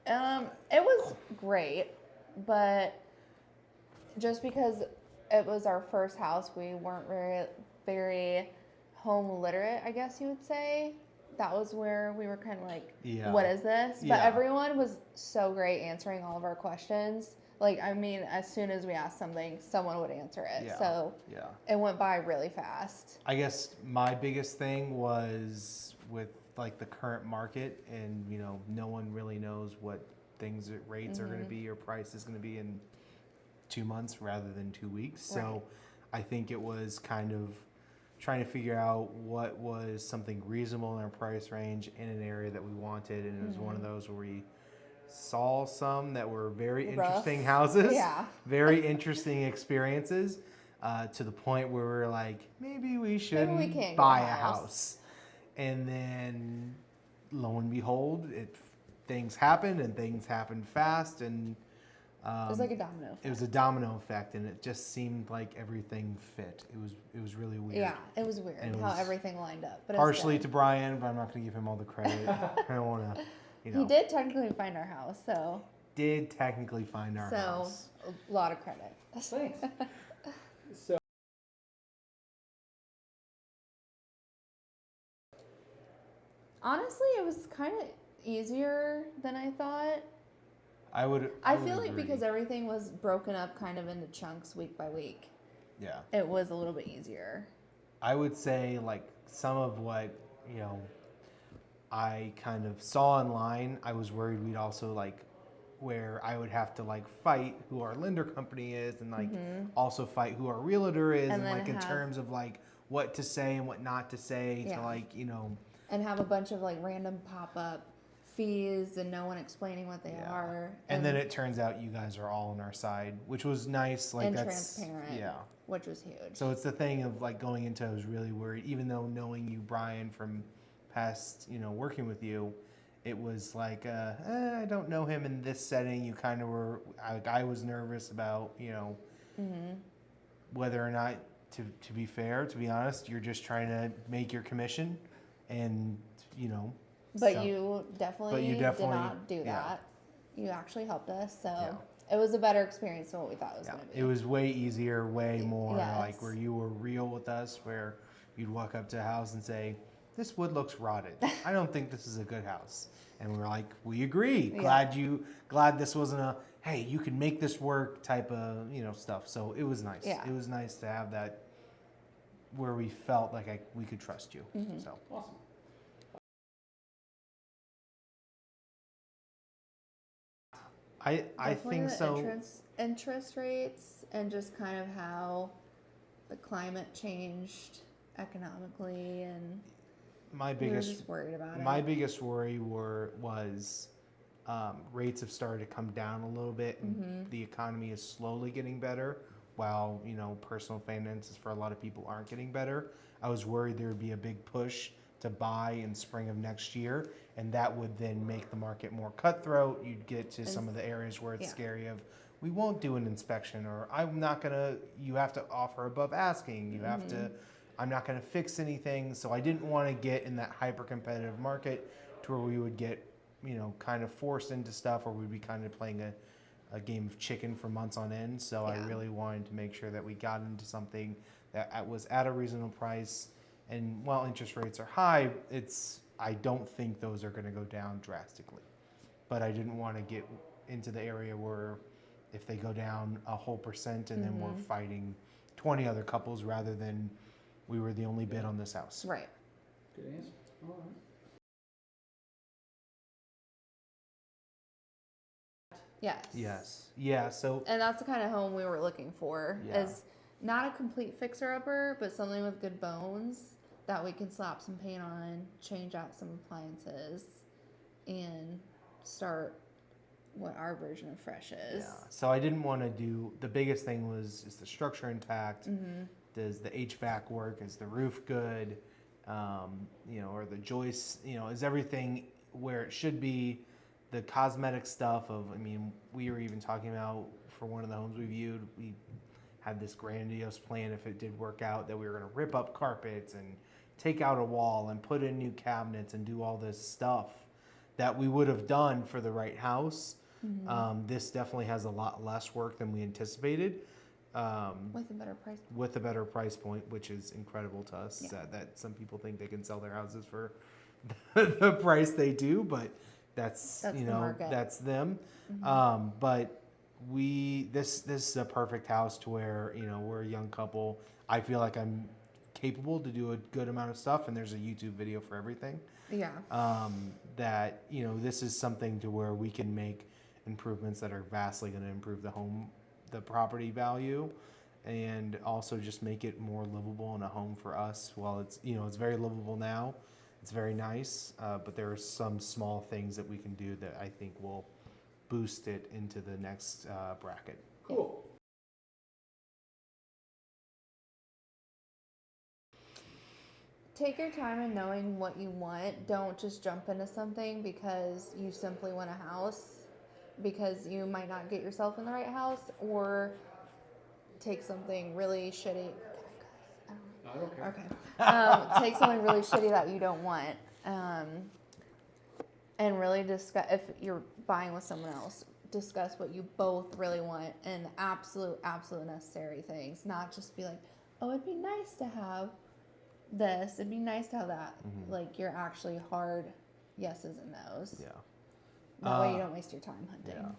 It was great, but just because it was our first house, we weren't very home literate, I guess you would say. That was where we were kind of like, Yeah. what is this? But Yeah. everyone was so great answering all of our questions. Like, I mean, as soon as we asked something, someone would answer it. Yeah. So Yeah. it went by really fast. I guess my biggest thing was with like the current market, and no one really knows what rates are going to be or price is going to be in 2 months rather than 2 weeks. So Right. I think it was kind of trying to figure out what was something reasonable in our price range in an area that we wanted, and it was one of those where we saw some that were very Rough. interesting houses, Yeah. very interesting experiences, to the point where we're like, maybe we shouldn't can't buy get a house. And then, lo and behold, things happened, and things happened fast, and It was like a domino effect. it was a domino effect, and it just seemed like everything fit. It was really weird. Yeah, it was weird And it how was everything lined up. But Partially it was to Brian, but I'm not going to give him all the credit. I don't want to, He did technically find our house, so Did technically find our house. a lot of credit. Thanks. So, Honestly, it was kind of easier than I thought. I feel like agree. because everything was broken up kind of into chunks week by week, Yeah. it was a little bit easier. I would say like some of what, I kind of saw online, I was worried we'd also like where I would have to like fight who our lender company is, and like also fight who our realtor is, and then like in have- terms of like what to say and what not to say to Yeah. like, And have a bunch of like random pop up fees and no one explaining what they Yeah. are. And then it turns out you guys are all on our side, which was nice. Like and that's transparent. Yeah. Which was huge. So it's the thing of like going into, I was really worried, even though knowing you, Brian, from past, working with you, it was like, I don't know him in this setting. You kind of were, I was nervous about, whether or not, to be fair, to be honest, you're just trying to make your commission, and, But so- you definitely, did not do yeah. that. You actually helped us, so Yeah. it was a better experience than what we thought it was Yeah, going to be. it was way easier, way more like Yes. where you were real with us, where you'd walk up to a house and say, "This wood looks rotted. I don't think this is a good house." And we're like, "We agree. Glad this wasn't a hey, you can make this work type of stuff." So it was nice. Yeah. It was nice to have that where we felt like we could trust you. So awesome. I Definitely think the so. interest rates and just kind of how the climate changed economically, and My we were biggest just worried about My it. biggest worry was rates have started to come down a little bit, and the economy is slowly getting better, while personal finances for a lot of people aren't getting better. I was worried there would be a big push to buy in spring of next year, and that would then make the market more cutthroat. You'd get to some of the areas where it's Yeah. scary of, we won't do an inspection, or I'm not gonna, you have to offer above asking, you have to, I'm not gonna fix anything. So I didn't want to get in that hyper competitive market to where we would get, kind of forced into stuff, or we'd be kind of playing a game of chicken for months on end. So I Yeah. really wanted to make sure that we got into something that was at a reasonable price. And while interest rates are high, I don't think those are going to go down drastically. But I didn't want to get into the area where if they go down a whole percent and then we're fighting 20 other couples rather than we were the only bid on this house. Right. Good answer. All right. Yes. Yes. Yeah. So And that's the kind of home we were looking for. Yeah. Is not a complete fixer-upper, but something with good bones that we can slap some paint on, change out some appliances, and start what our version of fresh is. yeah. So I didn't want to do, the biggest thing was, is the structure intact? Does the HVAC work? Is the roof good? Or the joists, is everything where it should be? The cosmetic stuff of, we were even talking about, for one of the homes we viewed, we had this grandiose plan, if it did work out, that we were going to rip up carpets and take out a wall and put in new cabinets and do all this stuff that we would have done for the right house. This definitely has a lot less work than we anticipated. With a better price. With a better price point, which is incredible to us. Yeah. That some people think they can sell their houses for the price they do, but that's the market. that's them. But this is a perfect house to where we're a young couple. I feel like I'm capable to do a good amount of stuff, and there's a YouTube video for everything. Yeah. That this is something to where we can make improvements that are vastly going to improve the property value, and also just make it more livable in a home for us. While it's it's very livable now, it's very nice, but there are some small things that we can do that I think will boost it into the next bracket. Cool. Take your time in knowing what you want. Don't just jump into something because you simply want a house, because you might not get yourself in the right house, or take something really shitty. I don't care. Okay. Take something really shitty that you don't want, and really discuss. If you're buying with someone else, discuss what you both really want and absolute necessary things. Not just be like, oh, it'd be nice to have this. It'd be nice to have that. Like your actually hard yeses and nos. Yeah. That way you don't waste your time hunting. Yeah.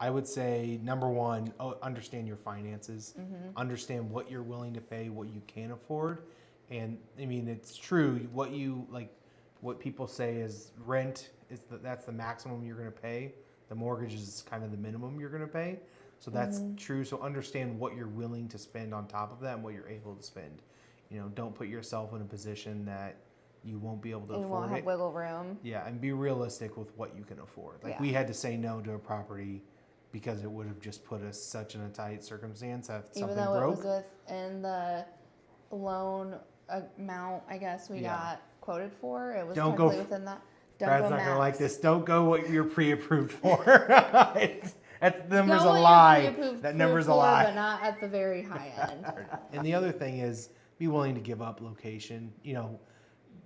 I would say number one, understand your finances. Understand what you're willing to pay, what you can afford. And I mean, it's true. What people say is rent that's the maximum you're going to pay. The mortgage is kind of the minimum you're going to pay. So that's true. So understand what you're willing to spend on top of that and what you're able to spend. Don't put yourself in a position that you won't be able to afford you won't have wiggle room. Yeah, and be realistic with what you can afford. Like we had to say no to a property because it would have just put us such in a tight circumstance if something Even though broke. it was within the loan amount, I guess we got quoted for. It was technically within that. Brad's not gonna like this. Don't go what you're pre-approved for. That number's a lie. That number's a lie. But not at the very high end. And the other thing is, be willing to give up location.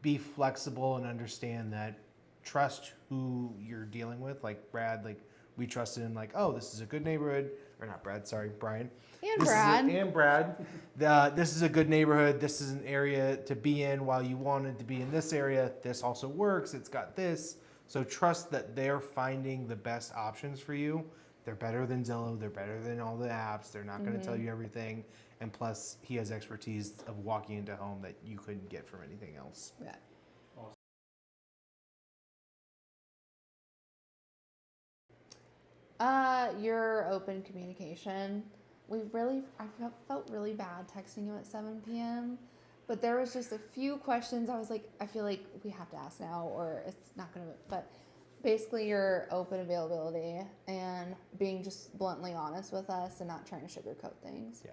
Be flexible and understand that. Trust who you're dealing with. Like Brad, we trusted him. Oh, this is a good neighborhood. Or not Brad, sorry, Brian. And Brad. This is a good neighborhood. This is an area to be in while you wanted to be in this area. This also works. It's got this. So trust that they're finding the best options for you. They're better than Zillow. They're better than all the apps. They're not going to tell you everything. And plus, he has expertise of walking into a home that you couldn't get from anything else. Yeah. Your open communication. I felt really bad texting you at 7 p.m. But there was just a few questions I was like, I feel like we have to ask now or it's not going to, but basically your open availability and being just bluntly honest with us and not trying to sugarcoat things. Yeah.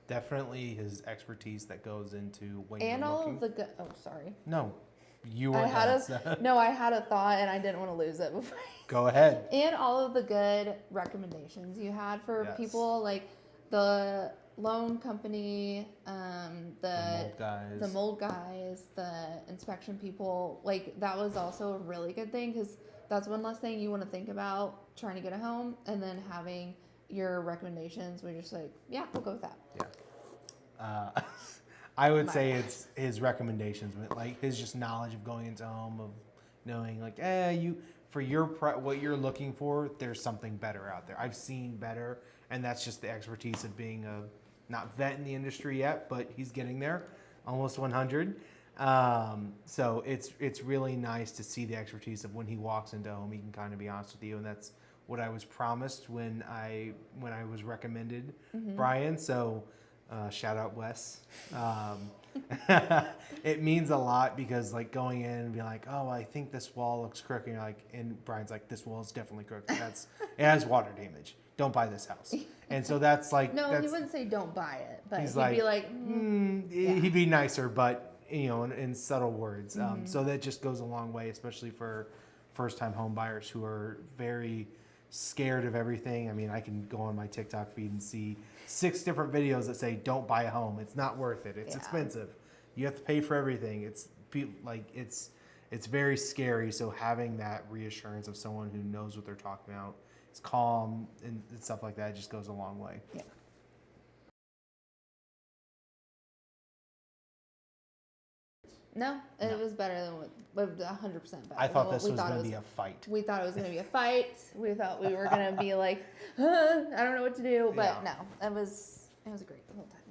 Definitely his expertise that goes into when and you're all looking. of the oh sorry No, you were. I had a thought and I didn't want to lose it before. Go ahead. And all of the good recommendations you had for people, like the loan company, the mold guys, the inspection people. Like that was also a really good thing because that's one less thing you want to think about trying to get a home, and then having your recommendations. We're just like, yeah, we'll go with that. Yeah. I would say it's his recommendations, but his just knowledge of going into a home, of knowing for what you're looking for, there's something better out there. I've seen better, and that's just the expertise of being not vet in the industry yet, but he's getting there, almost 100. So it's really nice to see the expertise of when he walks into a home, he can kind of be honest with you, and that's what I was promised when I was recommended Brian. So shout out Wes. It means a lot because going in and being like, oh, I think this wall looks crooked, and Brian's like, this wall is definitely crooked. It has water damage. Don't buy this house. And so that's no, he wouldn't say don't buy it, but he'd be like, he'd be nicer, but in subtle words. So that just goes a long way, especially for first-time home buyers who are very scared of everything. I mean, I can go on my TikTok feed and see 6 different videos that say don't buy a home. It's not worth it. It's expensive. You have to pay for everything. it's very scary. So having that reassurance of someone who knows what they're talking about, is calm and stuff like that, just goes a long way. Yeah. No, it was better than what 100% better. I thought than this what was going to be a fight. We thought it was going to be a fight. We thought we were going to be like, I don't know what to do, but no, it was great the whole time.